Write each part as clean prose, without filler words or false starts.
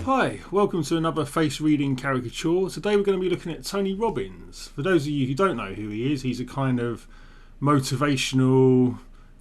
Hi, welcome to another Face Reading Caricature. Today we're going to be looking at Tony Robbins. For those of you who don't know who he is, he's a kind of motivational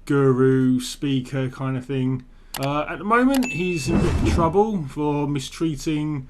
guru, speaker kind of thing. At the moment he's in a bit of trouble for mistreating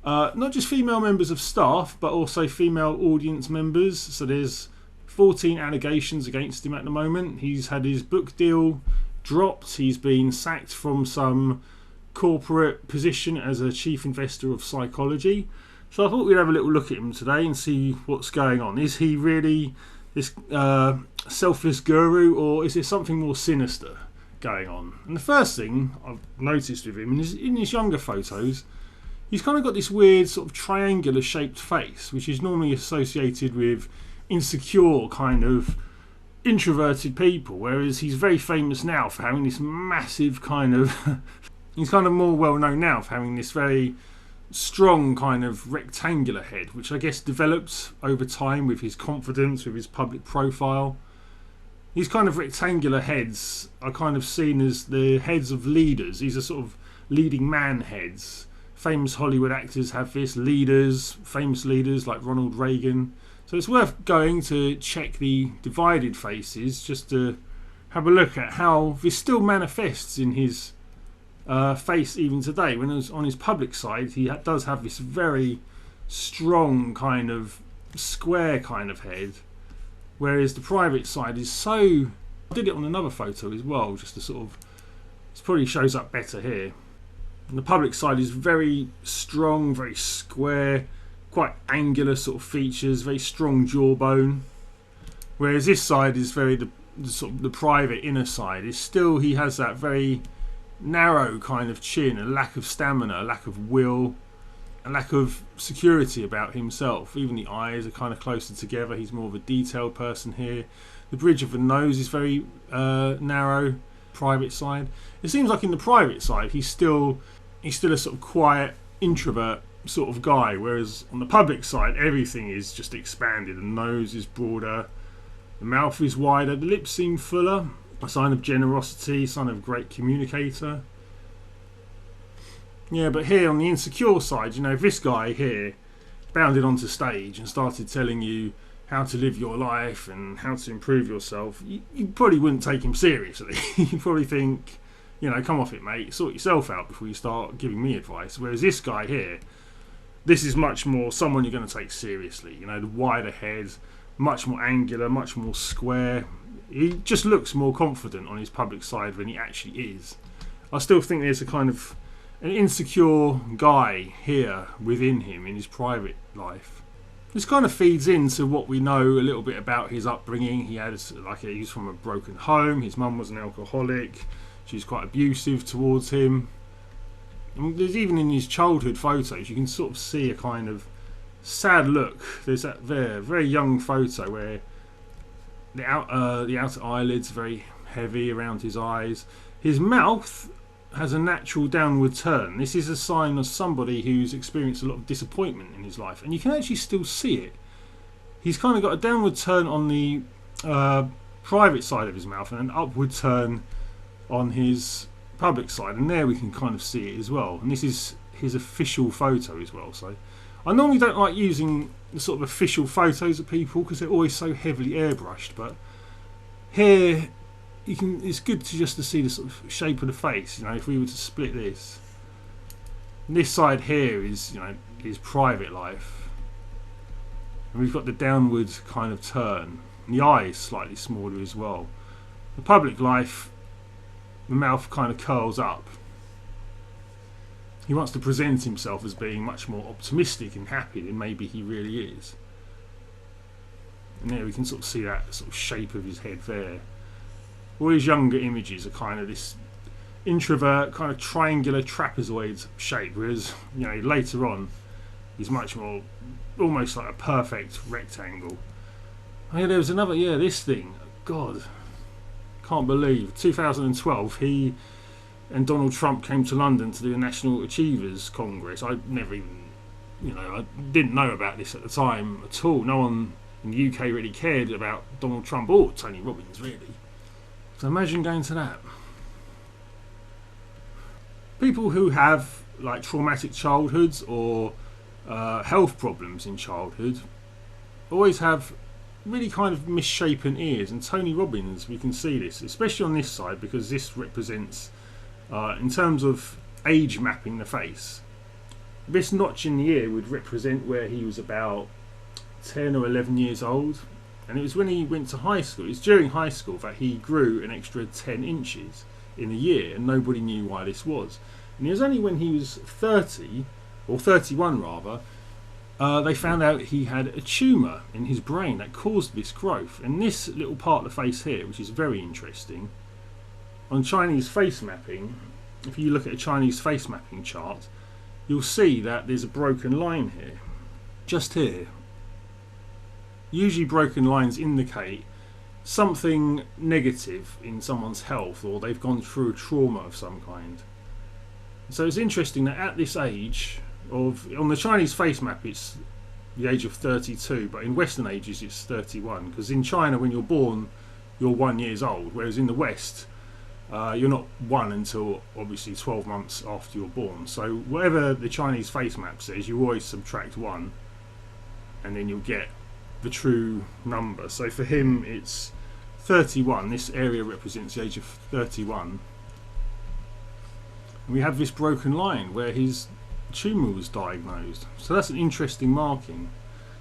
not just female members of staff but also female audience members. So there's 14 allegations against him at the moment. He's had his book deal dropped, he's been sacked from some corporate position as a chief investor of psychology. So I thought we'd have a little look at him today and see what's going on. Is he really this selfless guru, or is there something more sinister going on? And the first thing I've noticed with him is in his younger photos, he's kind of got this weird sort of triangular shaped face, which is normally associated with insecure kind of introverted people, whereas he's very famous now for having this massive kind of he's kind of more well known now for having this very strong kind of rectangular head, which I guess developed over time with his confidence, with his public profile. These kind of rectangular heads are kind of seen as the heads of leaders. These are sort of leading man heads. Famous Hollywood actors have this, leaders, famous leaders like Ronald Reagan. So it's worth going to check the divided faces just to have a look at how this still manifests in his face even today. When it was on his public side, he does have this very strong kind of square kind of head, whereas the private side is so... I did it on another photo as well, just to sort of... It probably shows up better here. And the public side is very strong, very square, quite angular sort of features, very strong jawbone, whereas this side is very the sort of the private inner side is still, he has that very narrow kind of chin, a lack of stamina, a lack of will, a lack of security about himself. Even the eyes are kind of closer together. He's more of a detailed person here. The bridge of the nose is very narrow, private side. It seems like in the private side he's still a sort of quiet introvert sort of guy, whereas on the public side everything is just expanded. The nose is broader, the mouth is wider, the lips seem fuller, a sign of generosity, sign of great communicator. Yeah, but here on the insecure side, you know, if this guy here bounded onto stage and started telling you how to live your life and how to improve yourself, you probably wouldn't take him seriously. You'd probably think, you know, come off it, mate, sort yourself out before you start giving me advice. Whereas this guy here, this is much more someone you're going to take seriously. You know, the wider head, much more angular, much more square. He just looks more confident on his public side than he actually is. I still think there's a kind of an insecure guy here within him in his private life. This kind of feeds into what we know a little bit about his upbringing. He was from a broken home. His mum was an alcoholic. She was quite abusive towards him. And there's even in his childhood photos, you can sort of see a kind of sad look. There's that there, very young photo where the outer eyelids very heavy around his eyes. His mouth has a natural downward turn. This is a sign of somebody who's experienced a lot of disappointment in his life, and you can actually still see it. He's kind of got a downward turn on the private side of his mouth and an upward turn on his public side, and there we can kind of see it as well. And this is his official photo as well. So I normally don't like using the sort of official photos of people because they're always so heavily airbrushed, but here it's good to see the sort of shape of the face. You know, if we were to split this side here is, you know, his private life, and we've got the downward kind of turn, and the eye is slightly smaller as well. The public life, the mouth kind of curls up. He wants to present himself as being much more optimistic and happy than maybe he really is. And there we can sort of see that sort of shape of his head there. All his younger images are kind of this introvert, kind of triangular trapezoid shape, whereas, you know, later on he's much more almost like a perfect rectangle. Oh yeah, there was another, this thing, God, can't believe 2012 he and Donald Trump came to London to do a National Achievers Congress. I never even, I didn't know about this at the time at all. No one in the UK really cared about Donald Trump or Tony Robbins, really. So imagine going to that. People who have like traumatic childhoods or health problems in childhood always have really kind of misshapen ears, and Tony Robbins, we can see this, especially on this side, because this represents, in terms of age mapping the face, this notch in the ear would represent where he was about 10 or 11 years old, and it was when he went to high school, it's during high school that he grew an extra 10 inches in a year, and nobody knew why this was. And it was only when he was 30, or 31 rather, they found out he had a tumour in his brain that caused this growth. And this little part of the face here, which is very interesting, on Chinese face mapping, if you look at a Chinese face mapping chart, you'll see that there's a broken line here, just here. Usually broken lines indicate something negative in someone's health, or they've gone through a trauma of some kind. So it's interesting that at this age, on the Chinese face map it's the age of 32, but in Western ages it's 31, because in China when you're born you're 1 year old, whereas in the West you're not one until obviously 12 months after you're born. So whatever the Chinese face map says, you always subtract 1 and then you'll get the true number. So for him it's 31. This area represents the age of 31, and we have this broken line where his tumour was diagnosed. So that's an interesting marking.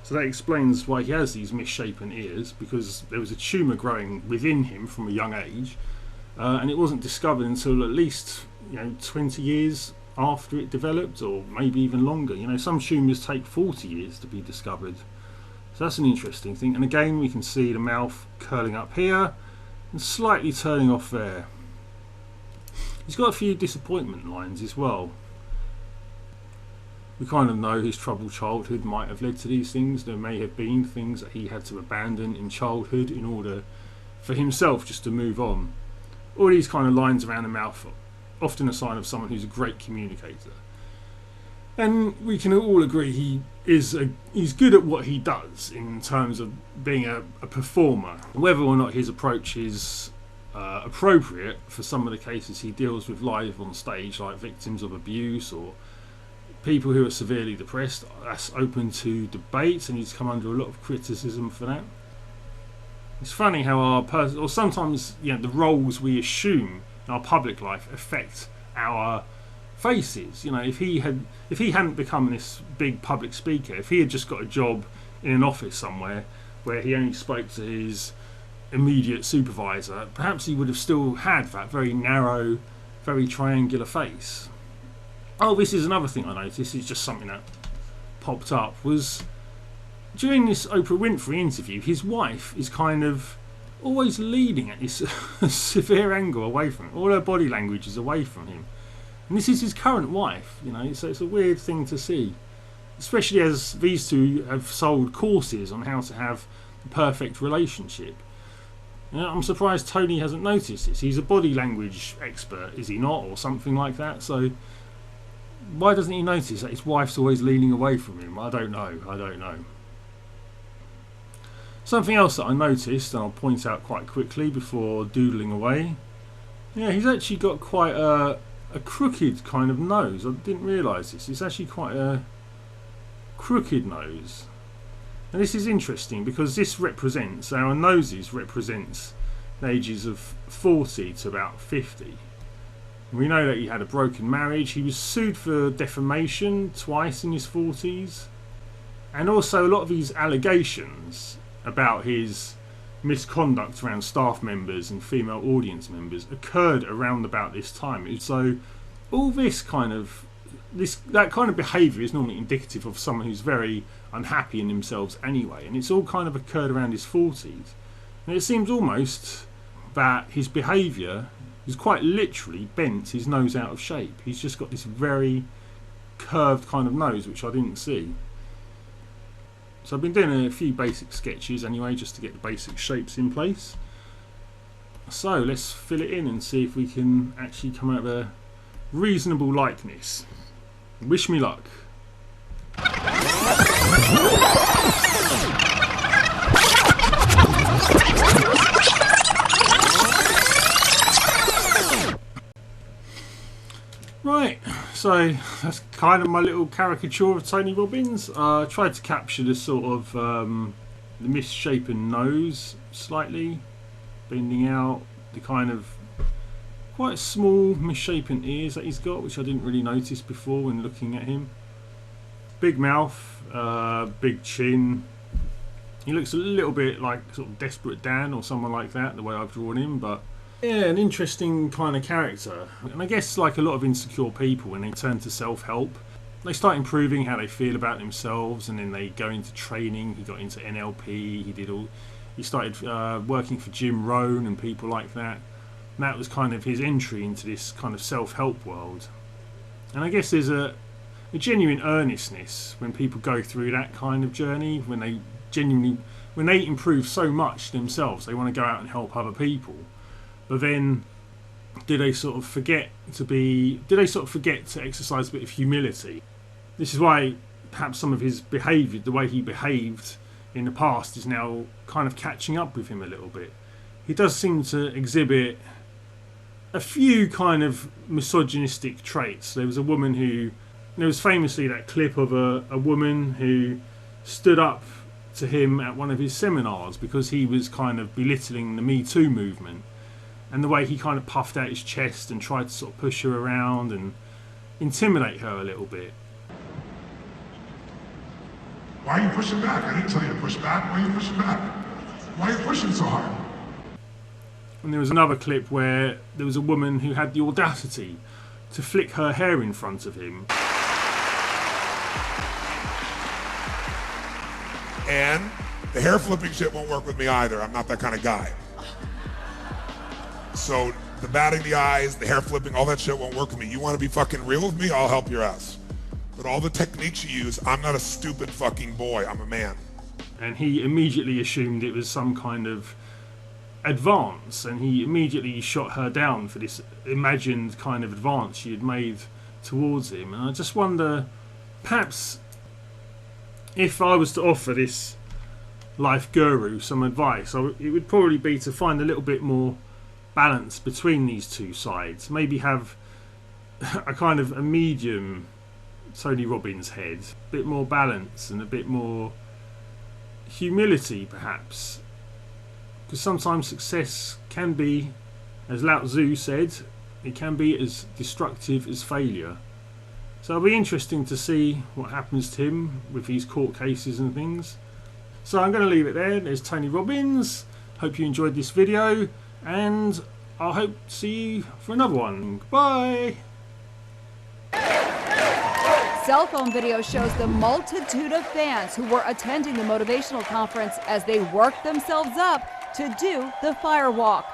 So that explains why he has these misshapen ears, because there was a tumour growing within him from a young age, and it wasn't discovered until at least 20 years after it developed, or maybe even longer. Some tumours take 40 years to be discovered. So that's an interesting thing. And again, we can see the mouth curling up here and slightly turning off there. He's got a few disappointment lines as well. We kind of know his troubled childhood might have led to these things. There may have been things that he had to abandon in childhood in order for himself just to move on. All these kind of lines around the mouth are often a sign of someone who's a great communicator. And we can all agree he's good at what he does in terms of being a performer. Whether or not his approach is appropriate for some of the cases he deals with live on stage, like victims of abuse or people who are severely depressed, that's open to debate, and he's come under a lot of criticism for that. It's funny how sometimes the roles we assume in our public life affect our faces. If he hadn't become this big public speaker, if he had just got a job in an office somewhere where he only spoke to his immediate supervisor, perhaps he would have still had that very narrow, very triangular face. Oh, this is another thing I noticed. This is just something that popped up. Was during this Oprah Winfrey interview, his wife is kind of always leaning at this severe angle away from him. All her body language is away from him. And this is his current wife, so it's a weird thing to see. Especially as these two have sold courses on how to have the perfect relationship. I'm surprised Tony hasn't noticed this. He's a body language expert, is he not? Or something like that. So why doesn't he notice that his wife's always leaning away from him? I don't know. Something else that I noticed, and I'll point out quite quickly before doodling away. Yeah, he's actually got quite a crooked kind of nose. I didn't realise this. It's actually quite a crooked nose. And this is interesting because this represents, our noses represents the ages of 40 to about 50. We know that he had a broken marriage. He was sued for defamation twice in his 40s. And also a lot of these allegations about his misconduct around staff members and female audience members occurred around about this time. So all that kind of behaviour is normally indicative of someone who's very unhappy in themselves anyway. And it's all kind of occurred around his 40s. And it seems almost that his behaviour is quite literally bent his nose out of shape. He's just got this very curved kind of nose, which I didn't see. So I've been doing a few basic sketches anyway, just to get the basic shapes in place. So let's fill it in and see if we can actually come out with a reasonable likeness. Wish me luck. Right, so that's kind of my little caricature of Tony Robbins. I tried to capture the sort of the misshapen nose slightly, bending out, the kind of quite small misshapen ears that he's got, which I didn't really notice before when looking at him. Big mouth, big chin. He looks a little bit like sort of Desperate Dan or someone like that, the way I've drawn him, but yeah, an interesting kind of character. And I guess like a lot of insecure people, when they turn to self-help, they start improving how they feel about themselves, and then they go into training. He got into NLP, he started working for Jim Rohn and people like that. And that was kind of his entry into this kind of self-help world. And I guess there's a genuine earnestness when people go through that kind of journey, when they improve so much themselves, they want to go out and help other people. But then, do they sort of forget to exercise a bit of humility? This is why perhaps some of his behaviour, the way he behaved in the past, is now kind of catching up with him a little bit. He does seem to exhibit a few kind of misogynistic traits. There was famously that clip of a woman who stood up to him at one of his seminars because he was kind of belittling the Me Too movement, and the way he kind of puffed out his chest and tried to sort of push her around and intimidate her a little bit. Why are you pushing back? I didn't tell you to push back. Why are you pushing back? Why are you pushing so hard? And there was another clip where there was a woman who had the audacity to flick her hair in front of him. And the hair flipping shit won't work with me either. I'm not that kind of guy. So the batting the eyes, the hair flipping, all that shit won't work with me. You want to be fucking real with me? I'll help your ass. But all the techniques you use, I'm not a stupid fucking boy. I'm a man. And he immediately assumed it was some kind of advance, and he immediately shot her down for this imagined kind of advance she had made towards him. And I just wonder, perhaps if I was to offer this life guru some advice, it would probably be to find a little bit more balance between these two sides. Maybe have a kind of a medium Tony Robbins head, a bit more balance and a bit more humility perhaps, because sometimes success can be, as Lao Tzu said, it can be as destructive as failure. So it'll be interesting to see what happens to him with these court cases and things. So I'm going to leave it there. There's Tony Robbins. Hope you enjoyed this video, and I hope to see you for another one. Bye! Cell phone video shows the multitude of fans who were attending the motivational conference as they worked themselves up to do the fire walk.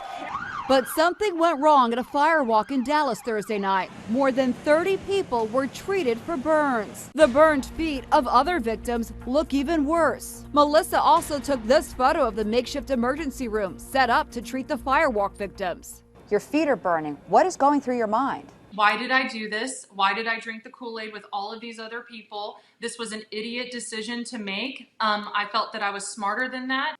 But something went wrong at a fire walk in Dallas Thursday night. More than 30 people were treated for burns. The burned feet of other victims look even worse. Melissa also took this photo of the makeshift emergency room set up to treat the fire walk victims. Your feet are burning. What is going through your mind? Why did I do this? Why did I drink the Kool-Aid with all of these other people? This was an idiot decision to make. I felt that I was smarter than that.